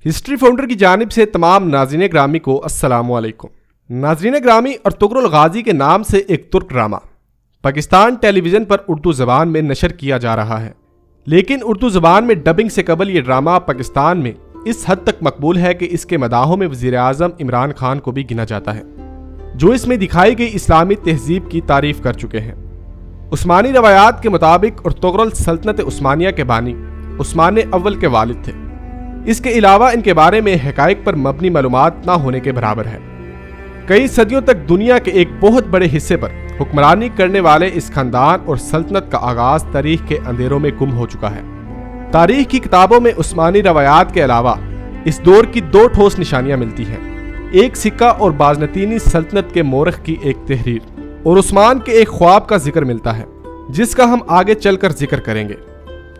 History founder کی جانب سے تمام ناظرین گرامی کو السلام علیکم۔ ناظرین گرامی، ارطغرل غازی کے نام سے ایک ترک ڈرامہ پاکستان ٹیلی ویژن پر اردو زبان میں نشر کیا جا رہا ہے، لیکن اردو زبان میں ڈبنگ سے قبل یہ ڈرامہ پاکستان میں اس حد تک مقبول ہے کہ اس کے مداحوں میں وزیر اعظم عمران خان کو بھی گنا جاتا ہے، جو اس میں دکھائی گئی اسلامی تہذیب کی تعریف کر چکے ہیں۔ عثمانی روایات کے مطابق ارطغرل سلطنت عثمانیہ کے بانی عثمان اول کے والد تھے۔ اس کے علاوہ ان کے بارے میں حقائق پر مبنی معلومات نہ ہونے کے برابر ہے۔ کئی صدیوں تک دنیا کے ایک بہت بڑے حصے پر حکمرانی کرنے والے اس خاندان اور سلطنت کا آغاز تاریخ کے اندھیروں میں گم ہو چکا ہے۔ تاریخ کی کتابوں میں عثمانی روایات کے علاوہ اس دور کی دو ٹھوس نشانیاں ملتی ہیں، ایک سکہ اور بازنطینی سلطنت کے مورخ کی ایک تحریر، اور عثمان کے ایک خواب کا ذکر ملتا ہے جس کا ہم آگے چل کر ذکر کریں گے۔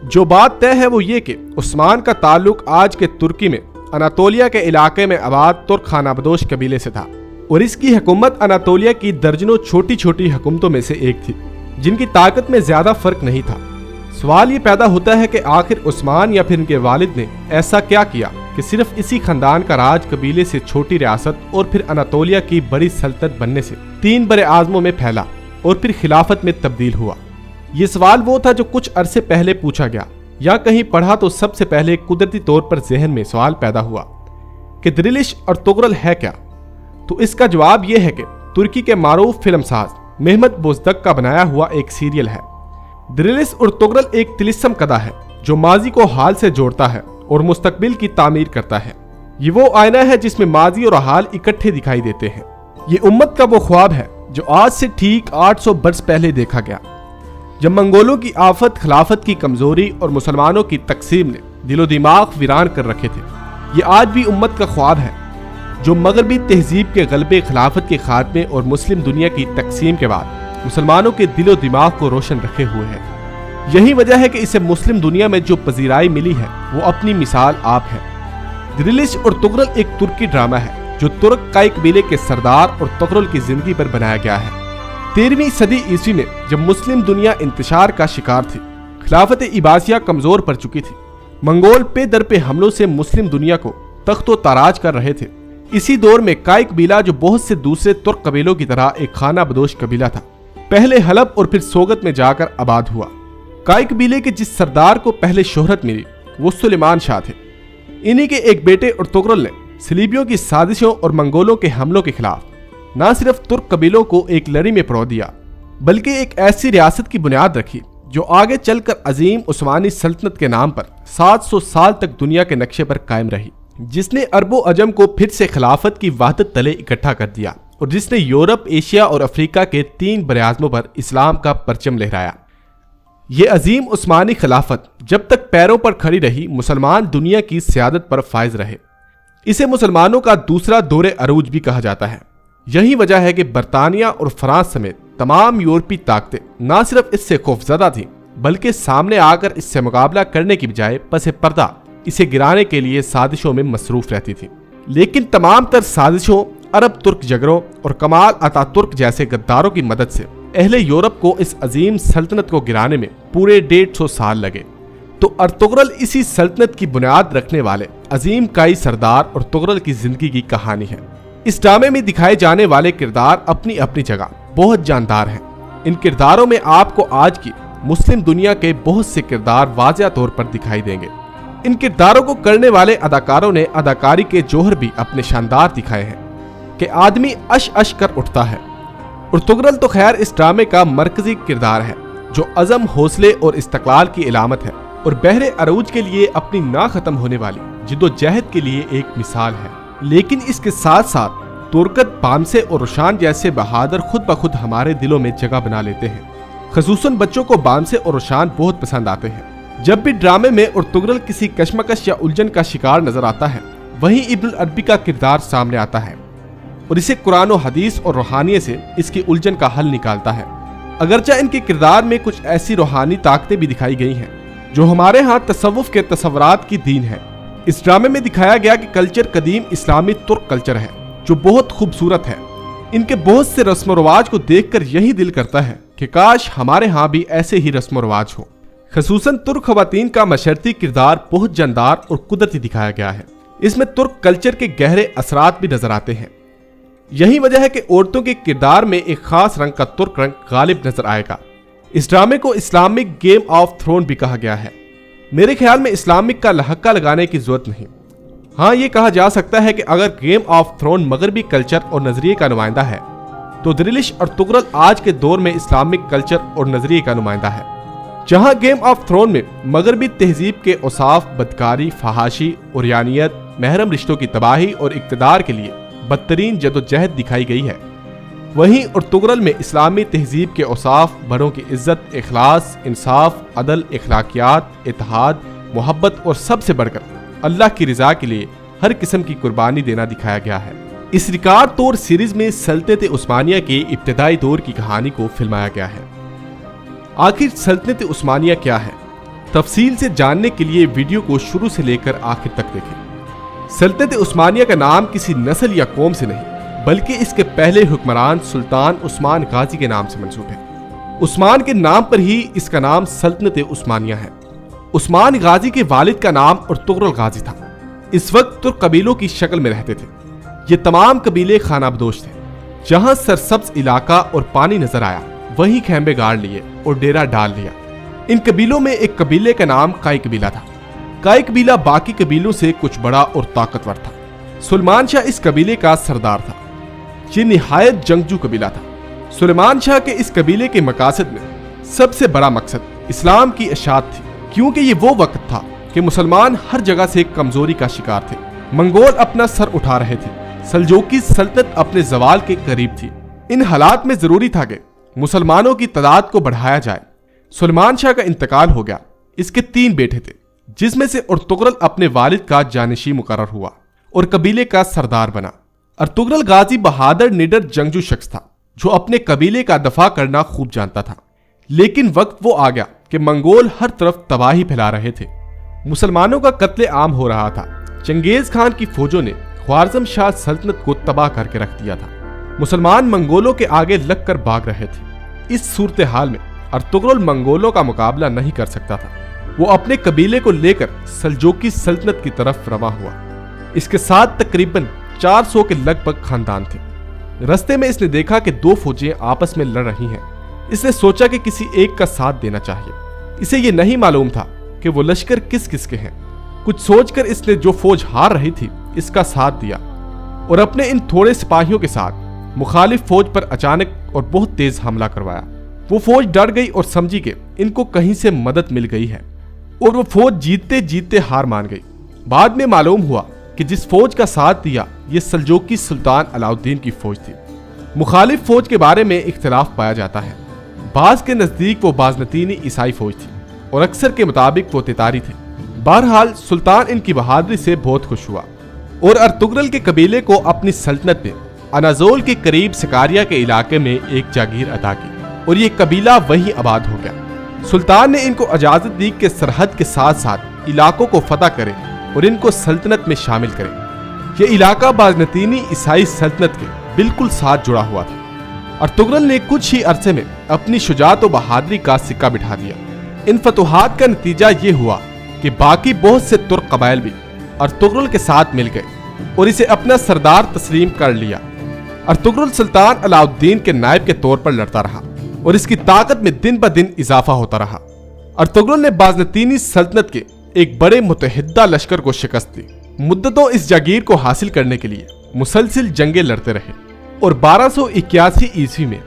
جو بات طے ہے وہ یہ کہ عثمان کا تعلق آج کے ترکی میں اناطولیہ کے علاقے میں آباد ترک خانہ بدوش قبیلے سے تھا، اور اس کی حکومت اناطولیہ کی درجنوں چھوٹی چھوٹی حکومتوں میں سے ایک تھی جن کی طاقت میں زیادہ فرق نہیں تھا۔ سوال یہ پیدا ہوتا ہے کہ آخر عثمان یا پھر ان کے والد نے ایسا کیا کیا کہ صرف اسی خاندان کا راج قبیلے سے چھوٹی ریاست اور پھر اناطولیہ کی بڑی سلطنت بننے سے 3 بر اعظموں میں پھیلا اور پھر خلافت میں تبدیل ہوا۔ یہ سوال وہ تھا جو کچھ عرصے پہلے پوچھا گیا یا کہیں پڑھا تو سب سے پہلے قدرتی طور پر ذہن میں سوال پیدا ہوا کہ دریلش ارطغرل ہے کیا؟ تو اس کا جواب یہ ہے کہ ترکی کے معروف فلم ساز محمد بوزدک کا بنایا ہوا ایک سیریل ہے۔ دریلش ارطغرل ایک طلسم کدا ہے جو ماضی کو حال سے جوڑتا ہے اور مستقبل کی تعمیر کرتا ہے۔ یہ وہ آئینہ ہے جس میں ماضی اور حال اکٹھے دکھائی دیتے ہیں۔ یہ امت کا وہ خواب ہے جو آج سے ٹھیک 800 برس پہلے دیکھا گیا، جب منگولوں کی آفت، خلافت کی کمزوری اور مسلمانوں کی تقسیم نے دل و دماغ ویران کر رکھے تھے۔ یہ آج بھی امت کا خواب ہے جو مغربی تہذیب کے غلبے، خلافت کے خاتمے اور مسلم دنیا کی تقسیم کے بعد مسلمانوں کے دل و دماغ کو روشن رکھے ہوئے ہے۔ یہی وجہ ہے کہ اسے مسلم دنیا میں جو پذیرائی ملی ہے وہ اپنی مثال آپ ہے۔ دریلش ارطغرل ایک ترکی ڈرامہ ہے جو ترک کائی قبیلے کے سردار ارطغرل کی زندگی پر بنایا گیا ہے۔ 13ویں صدی عیسوی میں جب مسلم دنیا انتشار کا شکار تھی، خلافت عباسیہ کمزور پڑ چکی تھی، منگول پہ در پہ حملوں سے مسلم دنیا کو تخت و تاراج کر رہے تھے، اسی دور میں کائی قبیلہ جو بہت سے دوسرے ترک قبیلوں کی طرح ایک خانہ بدوش قبیلہ تھا، پہلے حلب اور پھر سوگت میں جا کر آباد ہوا۔ کائی قبیلے کے جس سردار کو پہلے شہرت ملی وہ سلیمان شاہ تھے۔ انہی کے ایک بیٹے ارطغرل نے صلیبیوں کی سازشوں اور منگولوں کے حملوں کے خلاف نہ صرف ترک قبیلوں کو ایک لڑی میں پرو دیا بلکہ ایک ایسی ریاست کی بنیاد رکھی جو آگے چل کر عظیم عثمانی سلطنت کے نام پر 700 سال تک دنیا کے نقشے پر قائم رہی، جس نے عرب و عجم کو پھر سے خلافت کی وحدت تلے اکٹھا کر دیا اور جس نے یورپ، ایشیا اور افریقہ کے 3 براعظموں پر اسلام کا پرچم لہرایا۔ یہ عظیم عثمانی خلافت جب تک پیروں پر کھڑی رہی، مسلمان دنیا کی سیادت پر فائز رہے۔ اسے مسلمانوں کا دوسرا دور عروج بھی کہا جاتا ہے۔ یہی وجہ ہے کہ برطانیہ اور فرانس سمیت تمام یورپی طاقتیں نہ صرف اس سے خوفزدہ تھیں بلکہ سامنے آ کر اس سے مقابلہ کرنے کی بجائے پس پردہ اسے گرانے کے لیے سازشوں میں مصروف رہتی تھیں۔ لیکن تمام تر سازشوں، عرب ترک جگروں اور کمال اتا ترک جیسے غداروں کی مدد سے اہل یورپ کو اس عظیم سلطنت کو گرانے میں پورے 150 سال لگے۔ تو ارطغرل اسی سلطنت کی بنیاد رکھنے والے عظیم کائی سردار ارطغرل کی زندگی کی کہانی ہے۔ اس ڈرامے میں دکھائے جانے والے کردار اپنی اپنی جگہ بہت جاندار ہیں۔ ان کرداروں میں آپ کو آج کی مسلم دنیا کے بہت سے کردار واضح طور پر دکھائی دیں گے۔ ان کرداروں کو کرنے والے اداکاروں نے اداکاری کے جوہر بھی اپنے شاندار دکھائے ہیں کہ آدمی اش اش کر اٹھتا ہے۔ ارطغرل تو خیر اس ڈرامے کا مرکزی کردار ہے جو عزم، حوصلے اور استقلال کی علامت ہے اور بہر عروج کے لیے اپنی نہ ختم ہونے والی جد و جہد کے لیے ایک مثال ہے۔ لیکن اس کے ساتھ ساتھ ترکت، بامسے اور روشان جیسے بہادر خود بخود ہمارے دلوں میں جگہ بنا لیتے ہیں۔ خصوصاً بچوں کو بامسے اور روشان بہت پسند آتے ہیں۔ جب بھی ڈرامے میں ارطغرل کسی کشمکش یا الجھن کا شکار نظر آتا ہے، وہیں ابن العربی کا کردار سامنے آتا ہے اور اسے قرآن و حدیث اور روحانیت سے اس کی الجھن کا حل نکالتا ہے۔ اگرچہ ان کے کردار میں کچھ ایسی روحانی طاقتیں بھی دکھائی گئی ہیں جو ہمارے ہاں تصوف کے تصورات کی دین ہے۔ اس ڈرامے میں دکھایا گیا کہ کلچر قدیم اسلامی ترک کلچر ہے جو بہت خوبصورت ہے۔ ان کے بہت سے رسم و رواج کو دیکھ کر یہی دل کرتا ہے کہ کاش ہمارے ہاں بھی ایسے ہی رسم و رواج ہو۔ خصوصاً ترک خواتین کا معاشرتی کردار بہت جاندار اور قدرتی دکھایا گیا ہے۔ اس میں ترک کلچر کے گہرے اثرات بھی نظر آتے ہیں۔ یہی وجہ ہے کہ عورتوں کے کردار میں ایک خاص رنگ کا ترک رنگ غالب نظر آئے گا۔ اس ڈرامے کو اسلامک گیم آف تھرون بھی کہا گیا ہے۔ میرے خیال میں اسلامک کا لحقہ لگانے کی ضرورت نہیں۔ ہاں، یہ کہا جا سکتا ہے کہ اگر گیم آف تھرون مغربی کلچر اور نظریے کا نمائندہ ہے تو دریلش ارطغرل آج کے دور میں اسلامک کلچر اور نظریے کا نمائندہ ہے۔ جہاں گیم آف تھرون میں مغربی تہذیب کے اوصاف بدکاری، فحاشی، عریانیت، محرم رشتوں کی تباہی اور اقتدار کے لیے بدترین جدوجہد دکھائی گئی ہے، وہیں ارطغرل میں اسلامی تہذیب کے اوصاف، بڑوں کی عزت، اخلاص، انصاف، عدل، اخلاقیات، اتحاد، محبت اور سب سے بڑھ کر اللہ کی رضا کے لیے ہر قسم کی قربانی دینا دکھایا گیا ہے۔ اس ریکارڈ توڑ سیریز میں سلطنت عثمانیہ کے ابتدائی دور کی کہانی کو فلمایا گیا ہے۔ آخر سلطنت عثمانیہ کیا ہے؟ تفصیل سے جاننے کے لیے ویڈیو کو شروع سے لے کر آخر تک دیکھیں۔ سلطنت عثمانیہ کا نام کسی نسل یا قوم سے نہیں، بلکہ اس کے پہلے حکمران سلطان عثمان غازی کے نام سے منسوب ہے۔ عثمان کے نام پر ہی اس کا نام سلطنت عثمانیہ ہے۔ عثمان غازی کے والد کا نام ارطغرل غازی تھا۔ اس وقت ترک قبیلوں کی شکل میں رہتے تھے۔ یہ تمام قبیلے خانہ بدوش تھے۔ جہاں سرسبز علاقہ اور پانی نظر آیا وہیں خیمے گاڑ لیے اور ڈیرا ڈال لیا۔ ان قبیلوں میں ایک قبیلے کا نام کائی قبیلہ تھا۔ کائی قبیلہ باقی قبیلوں سے کچھ بڑا اور طاقتور تھا۔ سلیمان شاہ اس قبیلے کا سردار تھا۔ یہ نہایت جنگجو قبیلہ تھا۔ سلیمان شاہ کے اس قبیلے کے مقاصد میں سب سے بڑا مقصد اسلام کی اشاعت تھی، کیونکہ یہ وہ وقت تھا کہ مسلمان ہر جگہ سے کمزوری کا شکار تھے۔ منگول اپنا سر اٹھا رہے تھے، سلجوقی سلطنت اپنے زوال کے قریب تھی۔ ان حالات میں ضروری تھا کہ مسلمانوں کی تعداد کو بڑھایا جائے۔ سلیمان شاہ کا انتقال ہو گیا۔ اس کے 3 بیٹے تھے، جس میں سے ارطغرل اپنے والد کا جانشین مقرر ہوا اور قبیلے کا سردار بنا۔ ارطغرل غازی بہادر، نڈر جنگجو شخص تھا جو اپنے قبیلے کا دفاع کرنا خوب جانتا تھا۔ لیکن وقت وہ آ گیا کہ منگول ہر طرف تباہی پھیلا رہے تھے۔ مسلمانوں کا قتل عام ہو رہا تھا۔ چنگیز خان کی فوجوں نے خوارزم شاہ سلطنت کو تباہ کر کے رکھ دیا تھا۔ مسلمان منگولوں کے آگے لگ کر بھاگ رہے تھے۔ اس صورتحال میں ارطغرل منگولوں کا مقابلہ نہیں کر سکتا تھا۔ وہ اپنے قبیلے کو لے کر سلجوقی سلطنت کی طرف رواں ہوا۔ اس کے ساتھ تقریباً 400 کے لگ بھگ خاندان تھے۔ رستے میں اس نے دیکھا کہ 2 فوجیں آپس میں لڑ رہی ہیں۔ اس نے سوچا کہ کسی ایک کا ساتھ دینا چاہیے۔ اسے یہ نہیں معلوم تھا کہ وہ لشکر کس کس کے ہیں۔ کچھ سوچ کر اس نے جو فوج ہار رہی تھی اس کا ساتھ دیا اور اپنے ان تھوڑے سپاہیوں کے ساتھ مخالف فوج پر اچانک اور بہت تیز حملہ کروایا۔ وہ فوج ڈر گئی اور سمجھی کہ ان کو کہیں سے مدد مل گئی ہے، اور وہ فوج جیتتے جیتتے ہار مان گئی۔ بعد میں معلوم ہوا کہ جس فوج کا ساتھ دیا یہ سلجوقی سلطان علاؤالدین کی فوج تھی۔ مخالف فوج کے بارے میں اختلاف پایا جاتا ہے۔ بعض کے نزدیک وہ بازنطینی عیسائی فوج تھی اور اکثر کے مطابق وہ تتاری تھے۔ بہرحال سلطان ان کی بہادری سے بہت خوش ہوا اور ارطغرل کے قبیلے کو اپنی سلطنت میں انازول کے قریب سکاریا کے علاقے میں ایک جاگیر عطا کی اور یہ قبیلہ وہیں آباد ہو گیا۔ سلطان نے ان کو اجازت دی کہ سرحد کے ساتھ ساتھ علاقوں کو فتح کرے اور ان کو سلطنت میں شامل کرے۔ یہ علاقہ بازنطینی عیسائی سلطنت کے بالکل ساتھ جڑا ہوا تھا۔ ارطغرل نے کچھ ہی عرصے میں اپنی شجاعت و بہادری کا سکہ بٹھا دیا۔ ان فتوحات کا نتیجہ یہ ہوا کہ باقی بہت سے ترک قبائل بھی ارطغرل کے ساتھ مل گئے اور اسے اپنا سردار تسلیم کر لیا۔ ارطغرل سلطان علاؤالدین کے نائب کے طور پر لڑتا رہا اور اس کی طاقت میں دن بہ دن اضافہ ہوتا رہا۔ ارطغرل نے بازنطینی سلطنت کے ایک بڑے متحدہ لشکر کو شکست دی۔ مدتوں اس جاگیر کو حاصل کرنے کے لیے مسلسل جنگیں لڑتے رہے اور 1281 عیسوی میں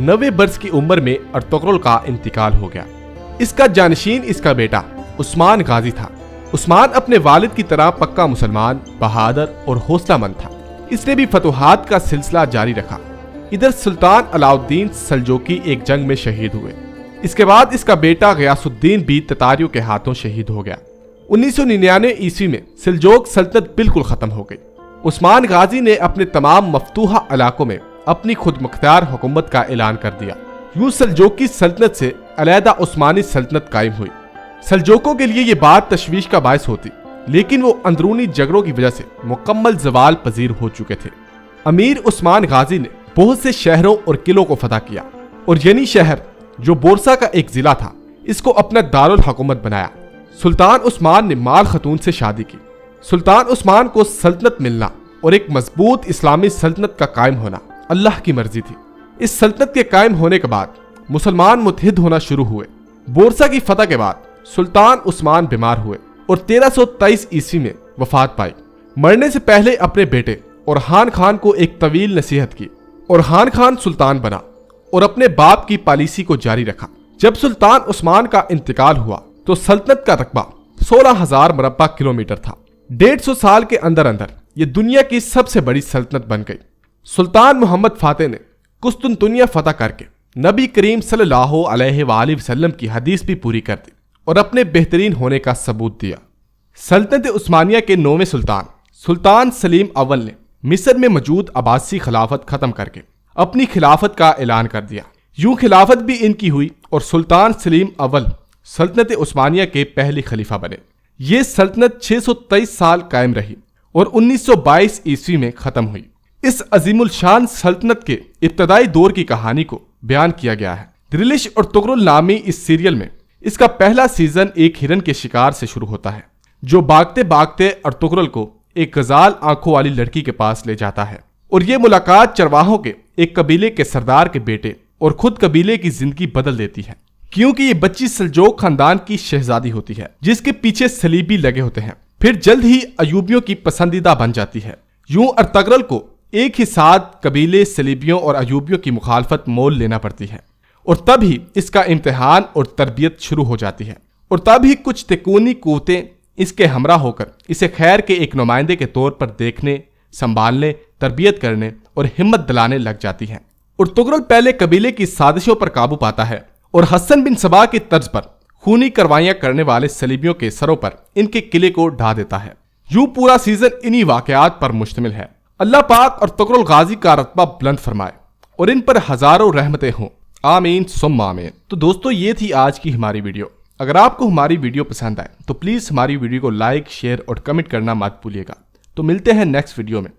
90 برس کی عمر میں ارطغرل کا انتقال ہو گیا۔ اس کا جانشین اس کا بیٹا عثمان غازی تھا۔ عثمان اپنے والد کی طرح پکا مسلمان، بہادر اور حوصلہ مند تھا۔ اس نے بھی فتوحات کا سلسلہ جاری رکھا۔ ادھر سلطان علاؤالدین سلجوقی ایک جنگ میں شہید ہوئے۔ اس کے بعد اس کا بیٹا غیاث الدین بھی تتاریوں کے ہاتھوں شہید ہو گیا۔ 1999 عیسوی میں سلجوق سلطنت بالکل ختم ہو گئی۔ عثمان غازی نے اپنے تمام مفتوحہ علاقوں میں اپنی خود مختار حکومت کا اعلان کر دیا۔ یوں سلجوقی سلطنت سے علیحدہ عثمانی سلطنت قائم ہوئی۔ سلجوقوں کے لیے یہ بات تشویش کا باعث ہوتی، لیکن وہ اندرونی جھگڑوں کی وجہ سے مکمل زوال پذیر ہو چکے تھے۔ امیر عثمان غازی نے بہت سے شہروں اور قلعوں کو فتح کیا اور ینی شہر جو بورسا کا ایک ضلع تھا اس کو اپنا دارالحکومت بنایا۔ سلطان عثمان نے مال خاتون سے شادی کی سلطان عثمان کو سلطنت ملنا اور ایک مضبوط اسلامی سلطنت کا قائم ہونا اللہ کی مرضی تھی۔ اس سلطنت کے قائم ہونے کے بعد مسلمان متحد ہونا شروع ہوئے۔ بورسا کی فتح کے بعد سلطان عثمان بیمار ہوئے اور 1323 عیسوی میں وفات پائی۔ مرنے سے پہلے اپنے بیٹے اورحان خان کو ایک طویل نصیحت کی۔ اورحان خان سلطان بنا اور اپنے باپ کی پالیسی کو جاری رکھا۔ جب سلطان عثمان کا انتقال ہوا تو سلطنت کا رقبہ 16,000 مربع کلومیٹر تھا۔ 150 سال کے اندر اندر یہ دنیا کی سب سے بڑی سلطنت بن گئی۔ سلطان محمد فاتح نے قسطنطنیہ فتح کر کے نبی کریم صلی اللہ علیہ وآلہ وسلم کی حدیث بھی پوری کر دی اور اپنے بہترین ہونے کا ثبوت دیا۔ سلطنت عثمانیہ کے 9ویں سلطان سلیم اول نے مصر میں موجود عباسی خلافت ختم کر کے اپنی خلافت کا اعلان کر دیا۔ یوں خلافت بھی ان کی ہوئی اور سلطان سلیم اول سلطنت عثمانیہ کے پہلے خلیفہ بنے۔ یہ سلطنت 623 سال قائم رہی اور 1922 عیسوی میں ختم ہوئی۔ اس عظیم الشان سلطنت کے ابتدائی دور کی کہانی کو بیان کیا گیا ہے۔ دلش اور تغرل نامی اس سیریل میں اس کا پہلا سیزن ایک ہرن کے شکار سے شروع ہوتا ہے جو بھاگتے بھاگتے ارطغرل کو ایک غزال آنکھوں والی لڑکی کے پاس لے جاتا ہے، اور یہ ملاقات چرواہوں کے ایک قبیلے کے سردار کے بیٹے اور خود قبیلے کی زندگی بدل دیتی ہے، کیونکہ یہ بچی سلجوق خاندان کی شہزادی ہوتی ہے جس کے پیچھے صلیبی لگے ہوتے ہیں۔ پھر جلد ہی ایوبیوں کی پسندیدہ بن جاتی ہے۔ یوں ارطغرل کو ایک ہی ساتھ قبیلے صلیبیوں اور ایوبیوں کی مخالفت مول لینا پڑتی ہے، اور تب ہی اس کا امتحان اور تربیت شروع ہو جاتی ہے، اور تب ہی کچھ تکونی قوتیں اس کے ہمراہ ہو کر اسے خیر کے ایک نمائندے کے طور پر دیکھنے، سنبھالنے، تربیت کرنے اور ہمت دلانے لگ جاتی ہیں۔ ارطغرل پہلے قبیلے کی سازشوں پر قابو پاتا ہے اور حسن بن صبا کی طرز پر خونی کروائیاں کرنے والے صلیبیوں کے سروں پر ان کے قلعے کو ڈھا دیتا ہے۔ یوں پورا سیزن انہی واقعات پر مشتمل ہے۔ اللہ پاک ارطغرل غازی کا رتبہ بلند فرمائے اور ان پر ہزاروں رحمتیں ہوں، آمین ثم آمین۔ تو دوستو یہ تھی آج کی ہماری ویڈیو۔ اگر آپ کو ہماری ویڈیو پسند آئے تو پلیز ہماری ویڈیو کو لائک، شیئر اور کمنٹ کرنا مت بھولیے گا۔ تو ملتے ہیں نیکسٹ ویڈیو میں۔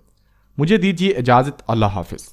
مجھے دیجیے اجازت، اللہ حافظ۔